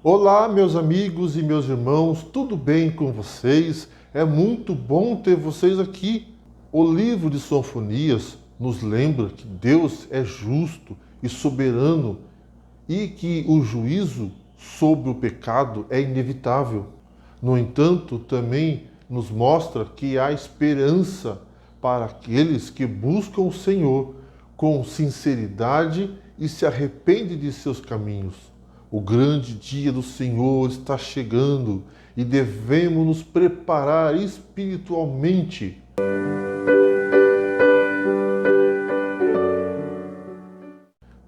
Olá, meus amigos e meus irmãos, tudo bem com vocês? É muito bom ter vocês aqui. O livro de Sofonias nos lembra que Deus é justo e soberano e que o juízo sobre o pecado é inevitável. No entanto, também nos mostra que há esperança para aqueles que buscam o Senhor com sinceridade e se arrependem de seus caminhos. O grande dia do Senhor está chegando e devemos nos preparar espiritualmente.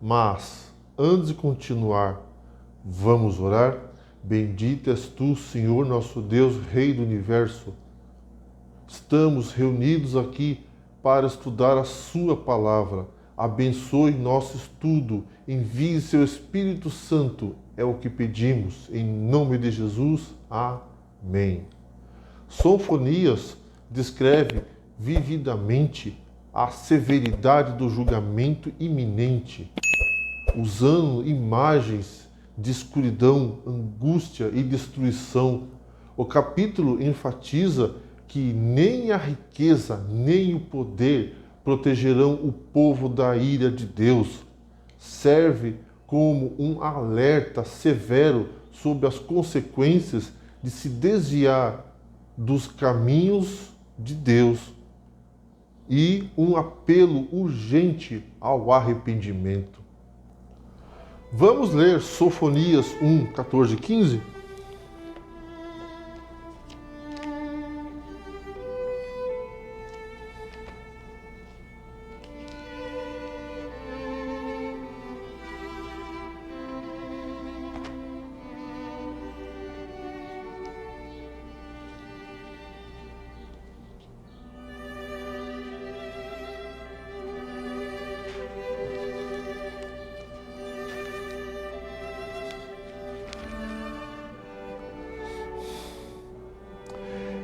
Mas, antes de continuar, vamos orar? Bendito és tu, Senhor, nosso Deus, Rei do Universo. Estamos reunidos aqui para estudar a Sua palavra. Abençoe nosso estudo, envie seu Espírito Santo, é o que pedimos, em nome de Jesus. Amém. Sofonias descreve vividamente a severidade do julgamento iminente, usando imagens de escuridão, angústia e destruição. O capítulo enfatiza que nem a riqueza nem o poder protegerão o povo da ira de Deus. Serve como um alerta severo sobre as consequências de se desviar dos caminhos de Deus e um apelo urgente ao arrependimento. Vamos ler Sofonias 1, 14 e 15?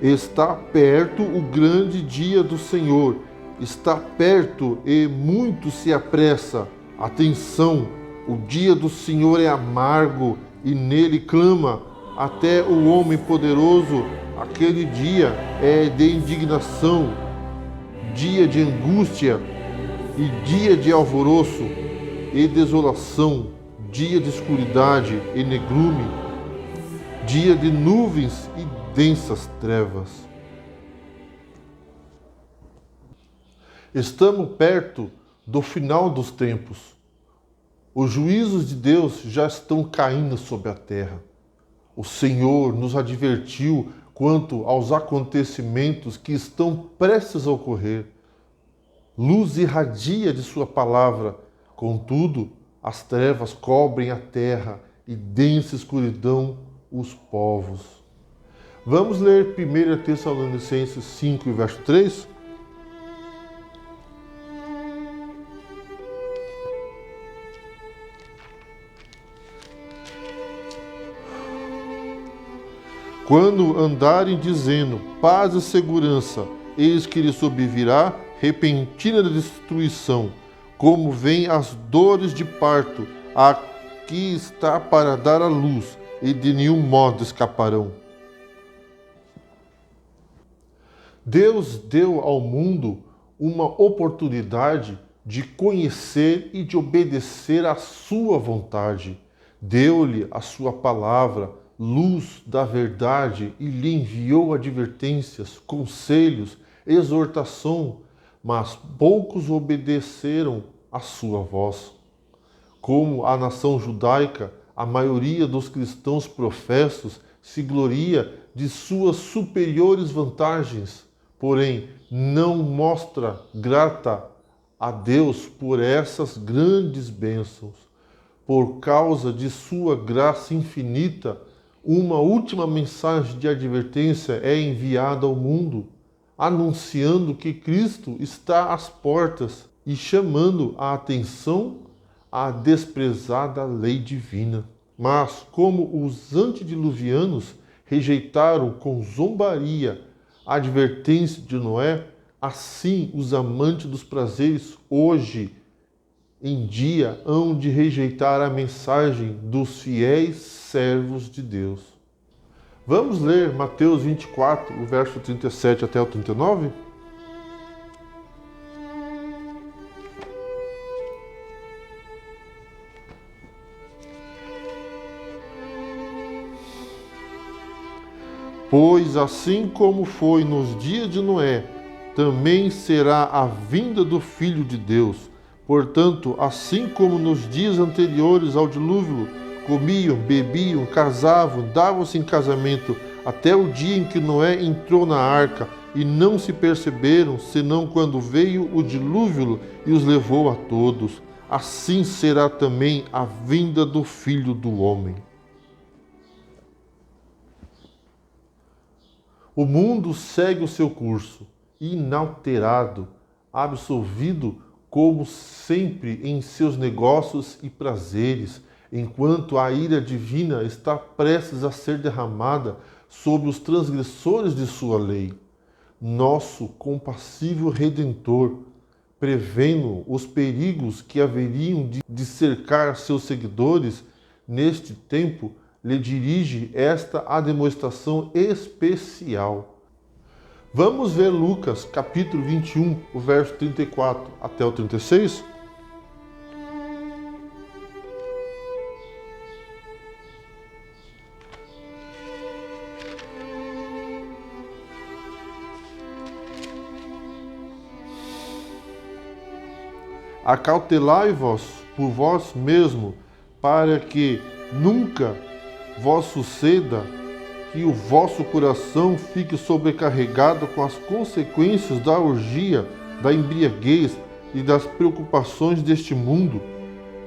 Está perto o grande dia do Senhor. Está perto e muito se apressa. Atenção, o dia do Senhor é amargo e nele clama até o homem poderoso. Aquele dia é de indignação, dia de angústia e dia de alvoroço e desolação, dia de escuridade e negrume, dia de nuvens e densas trevas. Estamos perto do final dos tempos. Os juízos de Deus já estão caindo sobre a terra. O Senhor nos advertiu quanto aos acontecimentos que estão prestes a ocorrer. Luz irradia de sua palavra, contudo, as trevas cobrem a terra e densa escuridão os povos. Vamos ler 1 Tessalonicenses 5, verso 3? Quando andarem dizendo paz e segurança, eis que lhes sobrevirá repentina destruição, como vêm as dores de parto, aqui está para dar a luz, e de nenhum modo escaparão. Deus deu ao mundo uma oportunidade de conhecer e de obedecer à sua vontade. Deu-lhe a sua palavra, luz da verdade, e lhe enviou advertências, conselhos, exortação, mas poucos obedeceram à sua voz. Como a nação judaica, a maioria dos cristãos professos se gloria de suas superiores vantagens, porém não mostra grata a Deus por essas grandes bênçãos. Por causa de sua graça infinita, uma última mensagem de advertência é enviada ao mundo, anunciando que Cristo está às portas e chamando a atenção à desprezada lei divina. Mas como os antediluvianos rejeitaram com zombaria a advertência de Noé, assim os amantes dos prazeres hoje em dia hão de rejeitar a mensagem dos fiéis servos de Deus. Vamos ler Mateus 24, o verso 37 até o 39? Pois assim como foi nos dias de Noé, também será a vinda do Filho de Deus. Portanto, assim como nos dias anteriores ao dilúvio, comiam, bebiam, casavam, davam-se em casamento, até o dia em que Noé entrou na arca, e não se perceberam, senão quando veio o dilúvio e os levou a todos. Assim será também a vinda do Filho do Homem. O mundo segue o seu curso, inalterado, absolvido como sempre em seus negócios e prazeres, enquanto a ira divina está prestes a ser derramada sobre os transgressores de sua lei. Nosso compassivo Redentor, prevendo os perigos que haveriam de cercar seus seguidores neste tempo, lhe dirige esta admoestação especial. Vamos ver Lucas, capítulo 21, o verso 34 até o 36? Acautelai-vos por vós mesmo, para que nunca vos suceda que o vosso coração fique sobrecarregado com as consequências da orgia, da embriaguez e das preocupações deste mundo,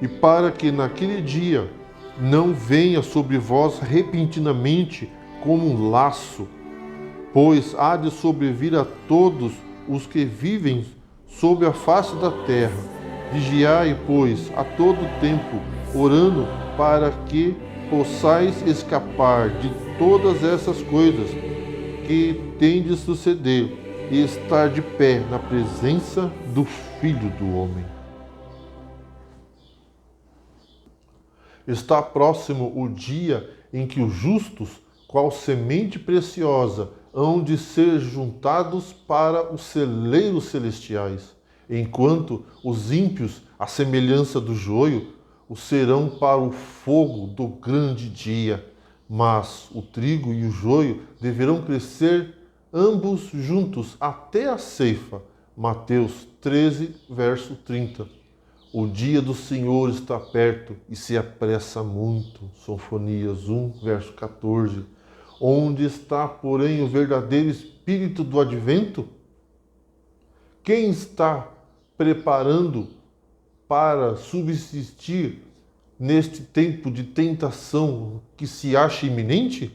e para que naquele dia não venha sobre vós repentinamente como um laço, pois há de sobrevir a todos os que vivem sobre a face da terra. Vigiai, pois, a todo tempo, orando para que possais escapar de todas essas coisas que têm de suceder e estar de pé na presença do Filho do Homem. Está próximo o dia em que os justos, qual semente preciosa, hão de ser juntados para os celeiros celestiais, enquanto os ímpios, à semelhança do joio, o serão para o fogo do grande dia. Mas o trigo e o joio deverão crescer ambos juntos até a ceifa. Mateus 13, verso 30. O dia do Senhor está perto e se apressa muito. Sofonias 1, verso 14. Onde está, porém, o verdadeiro espírito do advento? Quem está preparando para subsistir neste tempo de tentação que se acha iminente?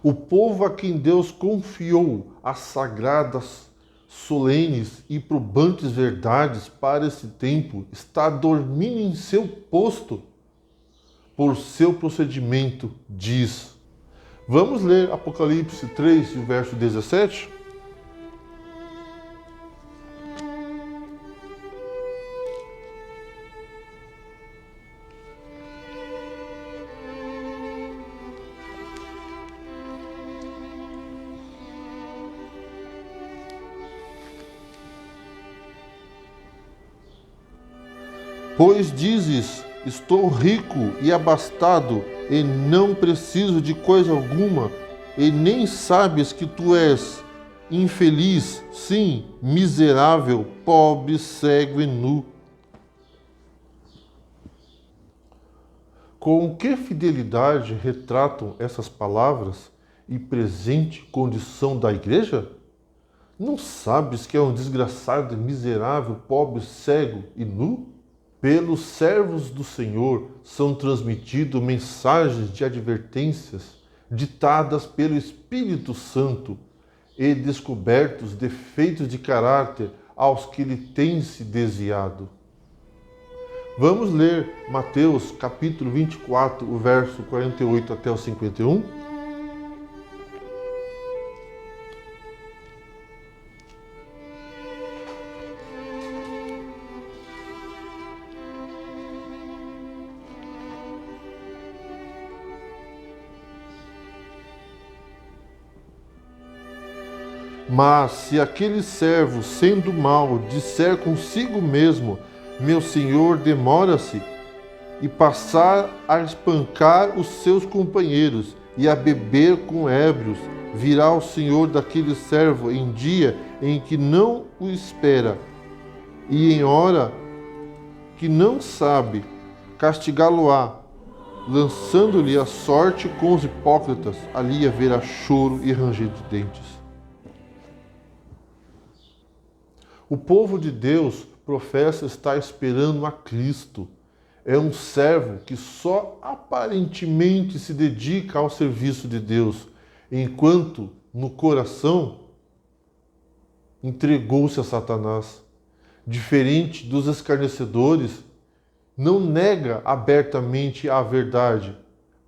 O povo a quem Deus confiou as sagradas, solenes e probantes verdades para esse tempo está dormindo em seu posto por seu procedimento, diz. Vamos ler Apocalipse 3, verso 17? Pois dizes, estou rico e abastado, e não preciso de coisa alguma, e nem sabes que tu és infeliz, sim, miserável, pobre, cego e nu. Com que fidelidade retratam essas palavras e presente condição da igreja? Não sabes que é um desgraçado, miserável, pobre, cego e nu? Pelos servos do Senhor são transmitidas mensagens de advertências ditadas pelo Espírito Santo e descobertos defeitos de caráter aos que lhe têm se desviado. Vamos ler Mateus capítulo 24, o verso 48 até o 51? Mas se aquele servo, sendo mau, disser consigo mesmo: meu senhor demora-se, e passar a espancar os seus companheiros e a beber com ébrios, virá o senhor daquele servo em dia em que não o espera, e em hora que não sabe, castigá-lo-á, lançando-lhe a sorte com os hipócritas. Ali haverá choro e ranger de dentes. O povo de Deus professa estar esperando a Cristo. É um servo que só aparentemente se dedica ao serviço de Deus, enquanto no coração entregou-se a Satanás. Diferente dos escarnecedores, não nega abertamente a verdade,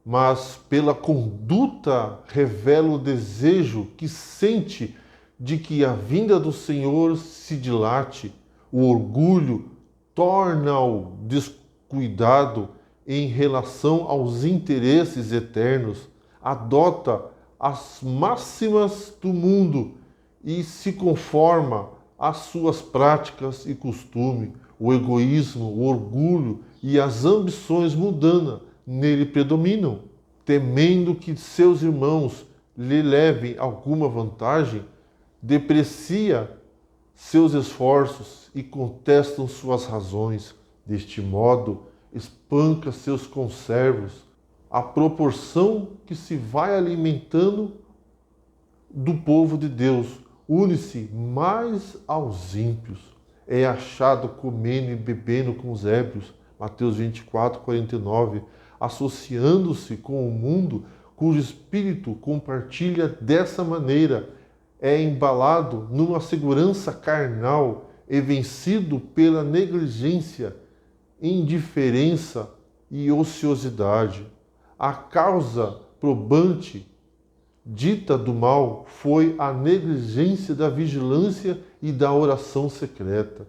mas pela conduta revela o desejo que sente de que a vinda do Senhor se dilate. O orgulho torna-o descuidado em relação aos interesses eternos, adota as máximas do mundo e se conforma às suas práticas e costumes. O egoísmo, o orgulho e as ambições mundanas nele predominam. Temendo que seus irmãos lhe levem alguma vantagem, deprecia seus esforços e contestam suas razões. Deste modo, espanca seus conservos, à proporção que se vai alimentando do povo de Deus, une-se mais aos ímpios. É achado comendo e bebendo com os ébrios, Mateus 24, 49, associando-se com o mundo cujo espírito compartilha dessa maneira, é embalado numa segurança carnal e vencido pela negligência, indiferença e ociosidade. A causa probante dita do mal foi a negligência da vigilância e da oração secreta,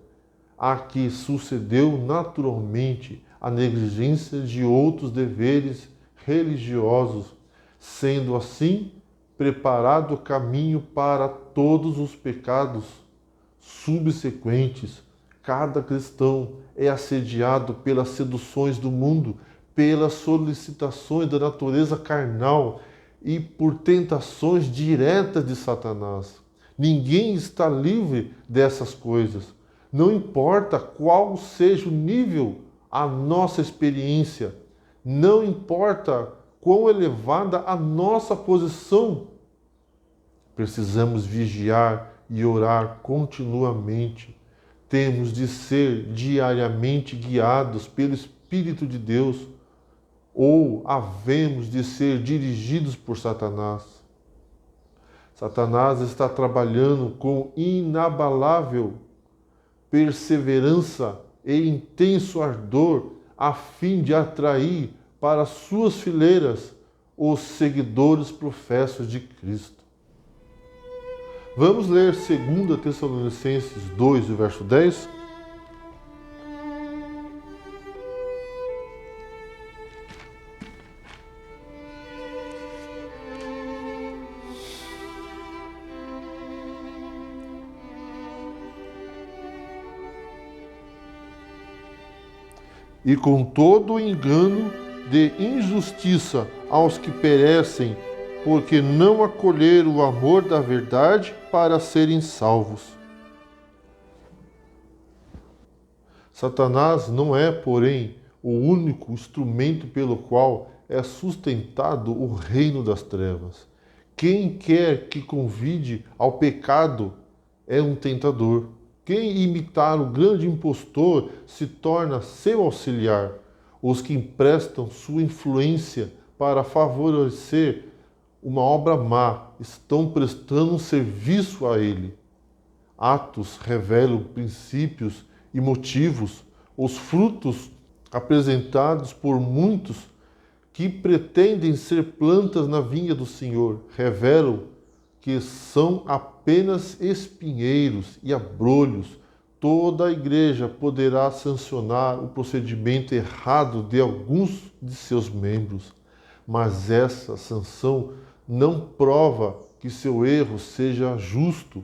a que sucedeu naturalmente a negligência de outros deveres religiosos, sendo assim preparado o caminho para todos os pecados subsequentes. Cada cristão é assediado pelas seduções do mundo, pelas solicitações da natureza carnal e por tentações diretas de Satanás. Ninguém está livre dessas coisas. Não importa qual seja o nível a nossa experiência, não importa quão elevada a nossa posição, precisamos vigiar e orar continuamente. Temos de ser diariamente guiados pelo Espírito de Deus, ou havemos de ser dirigidos por Satanás. Satanás está trabalhando com inabalável perseverança e intenso ardor a fim de atrair para suas fileiras os seguidores professos de Cristo. Vamos ler 2 Tessalonicenses 2, o verso 10. E com todo o engano de injustiça aos que perecem, porque não acolheram o amor da verdade para serem salvos. Satanás não é, porém, o único instrumento pelo qual é sustentado o reino das trevas. Quem quer que convide ao pecado é um tentador. Quem imitar o grande impostor se torna seu auxiliar. Os que emprestam sua influência para favorecer uma obra má estão prestando um serviço a ele. Atos revelam princípios e motivos, os frutos apresentados por muitos que pretendem ser plantas na vinha do Senhor, revelam que são apenas espinheiros e abrolhos. Toda a igreja poderá sancionar o procedimento errado de alguns de seus membros, mas essa sanção não prova que seu erro seja justo.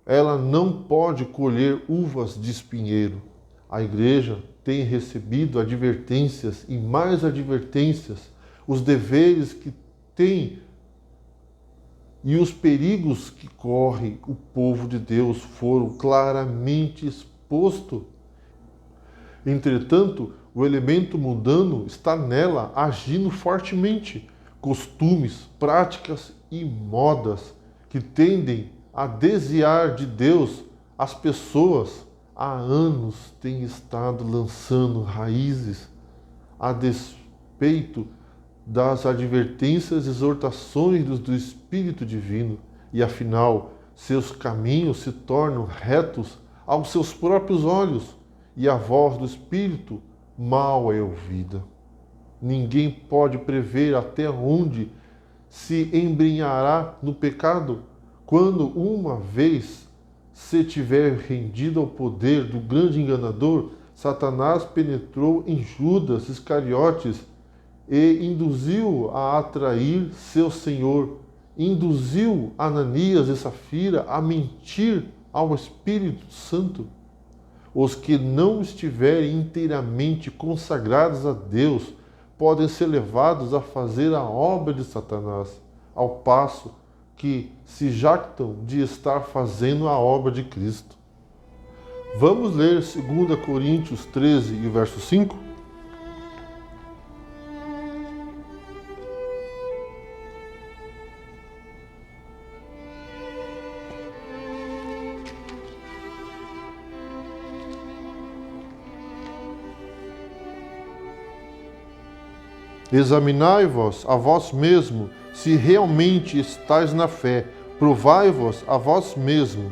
Ela não pode colher uvas de espinheiro. A igreja tem recebido advertências e mais advertências, os deveres que tem e os perigos que corre o povo de Deus foram claramente expostos. Entretanto, o elemento mundano está nela agindo fortemente. Costumes, práticas e modas que tendem a desviar de Deus as pessoas há anos têm estado lançando raízes a despeito das advertências e exortações do Espírito Divino, e afinal seus caminhos se tornam retos aos seus próprios olhos, e a voz do Espírito mal é ouvida. Ninguém pode prever até onde se embrenhará no pecado quando uma vez se tiver rendido ao poder do grande enganador. Satanás penetrou em Judas Iscariotes e induziu a atrair seu senhor, induziu Ananias e Safira a mentir ao Espírito Santo. Os que não estiverem inteiramente consagrados a Deus podem ser levados a fazer a obra de Satanás, ao passo que se jactam de estar fazendo a obra de Cristo. Vamos ler 2 Coríntios 13 e verso 5? Examinai-vos a vós mesmo, se realmente estáis na fé. Provai-vos a vós mesmo.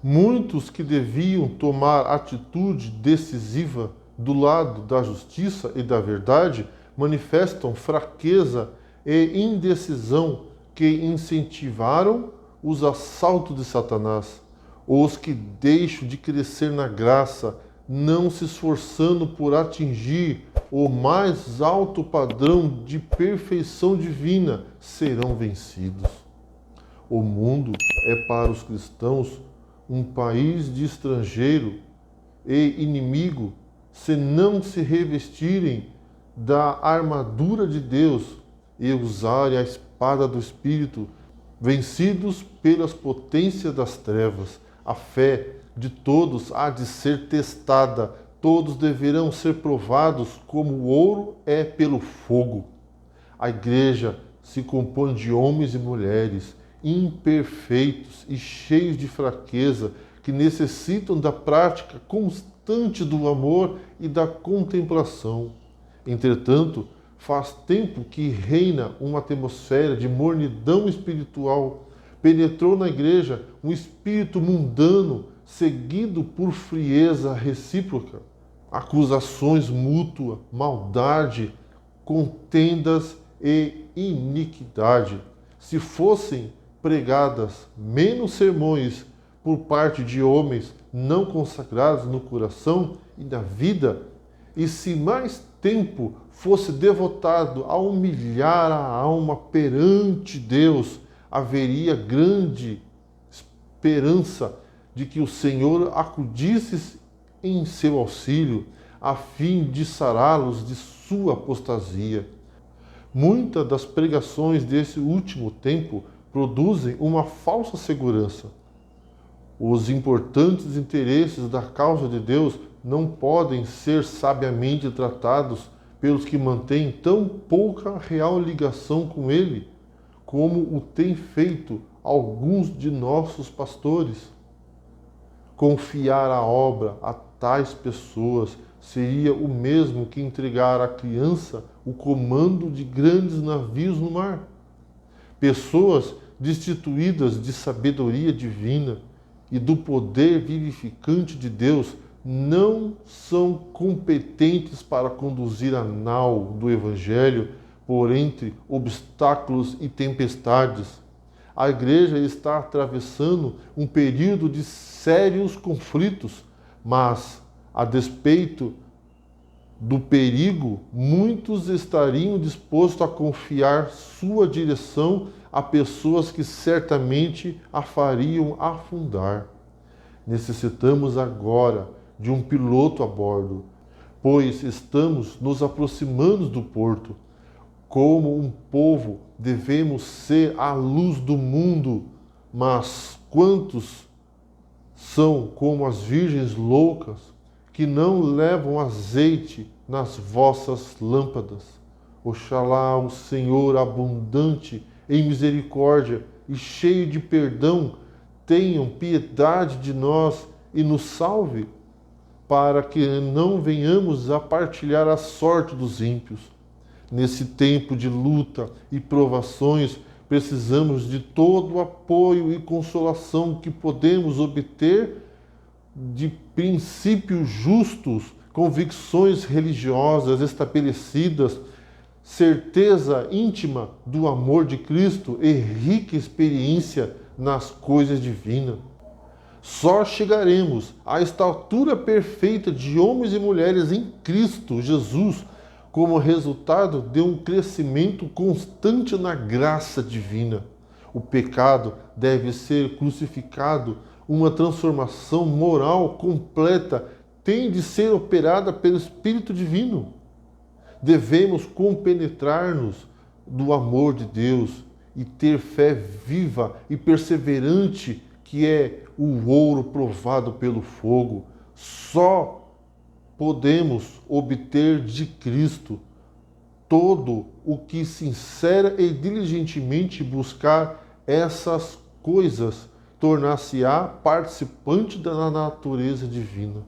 Muitos que deviam tomar atitude decisiva do lado da justiça e da verdade manifestam fraqueza e indecisão que incentivaram os assaltos de Satanás. Os que deixam de crescer na graça, não se esforçando por atingir o mais alto padrão de perfeição divina, serão vencidos. O mundo é para os cristãos um país de estrangeiro e inimigo se não se revestirem da armadura de Deus e usarem a espada do Espírito, vencidos pelas potências das trevas. A fé de todos há de ser testada, todos deverão ser provados como o ouro é pelo fogo. A igreja se compõe de homens e mulheres imperfeitos e cheios de fraqueza, que necessitam da prática constante do amor e da contemplação. Entretanto, faz tempo que reina uma atmosfera de mornidão espiritual. Penetrou na igreja um espírito mundano, seguido por frieza recíproca, acusações mútuas, maldade, contendas e iniquidade. Se fossem pregadas menos sermões por parte de homens não consagrados no coração e na vida, e se mais tempo fosse devotado a humilhar a alma perante Deus, haveria grande esperança de que o Senhor acudisse em seu auxílio, a fim de sará-los de sua apostasia. Muitas das pregações desse último tempo produzem uma falsa segurança. Os importantes interesses da causa de Deus não podem ser sabiamente tratados pelos que mantêm tão pouca real ligação com Ele, como o têm feito alguns de nossos pastores. Confiar a obra a tais pessoas seria o mesmo que entregar à criança o comando de grandes navios no mar. Pessoas destituídas de sabedoria divina e do poder vivificante de Deus não são competentes para conduzir a nau do Evangelho por entre obstáculos e tempestades. A igreja está atravessando um período de sérios conflitos, mas, a despeito do perigo, muitos estariam dispostos a confiar sua direção a pessoas que certamente a fariam afundar. Necessitamos agora de um piloto a bordo, pois estamos nos aproximando do porto. Como um povo, devemos ser a luz do mundo, mas quantos são como as virgens loucas, que não levam azeite nas vossas lâmpadas? Oxalá o Senhor, abundante em misericórdia e cheio de perdão, tenha piedade de nós e nos salve, para que não venhamos a partilhar a sorte dos ímpios. Nesse tempo de luta e provações, precisamos de todo o apoio e consolação que podemos obter de princípios justos, convicções religiosas estabelecidas, certeza íntima do amor de Cristo e rica experiência nas coisas divinas. Só chegaremos à estatura perfeita de homens e mulheres em Cristo Jesus como resultado de um crescimento constante na graça divina. O pecado deve ser crucificado, uma transformação moral completa tem de ser operada pelo Espírito Divino. Devemos compenetrar-nos do amor de Deus e ter fé viva e perseverante, que é o ouro provado pelo fogo. Só podemos obter de Cristo todo o que sincera e diligentemente buscar essas coisas, tornar-se-á participante da natureza divina.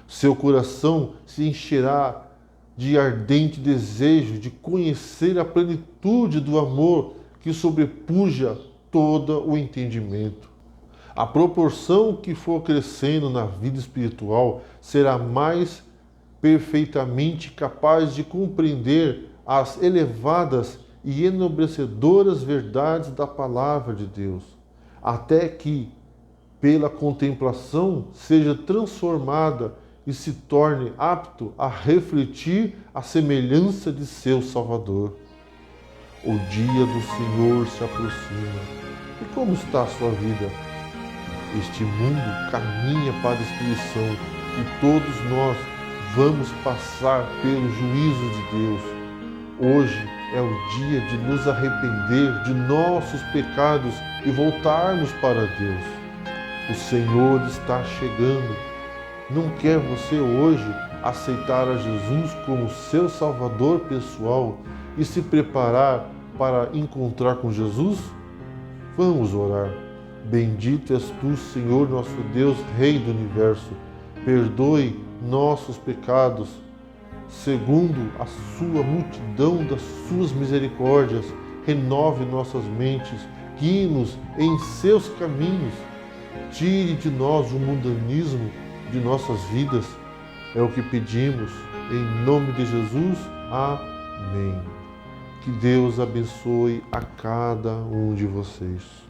Seu coração se encherá de ardente desejo de conhecer a plenitude do amor que sobrepuja todo o entendimento. A proporção que for crescendo na vida espiritual será mais perfeitamente capaz de compreender as elevadas e enobrecedoras verdades da palavra de Deus, até que, pela contemplação, seja transformada e se torne apto a refletir a semelhança de seu Salvador. O dia do Senhor se aproxima. E como está a sua vida? Este mundo caminha para a destruição e todos nós vamos passar pelo juízo de Deus. Hoje é o dia de nos arrepender de nossos pecados e voltarmos para Deus. O Senhor está chegando. Não quer você hoje aceitar a Jesus como seu Salvador pessoal e se preparar para encontrar com Jesus? Vamos orar. Bendito és tu, Senhor nosso Deus, Rei do Universo. Perdoe nossos pecados, segundo a sua multidão das suas misericórdias. Renove nossas mentes, guie-nos em seus caminhos. Tire de nós o mundanismo de nossas vidas. É o que pedimos, em nome de Jesus. Amém. Que Deus abençoe a cada um de vocês.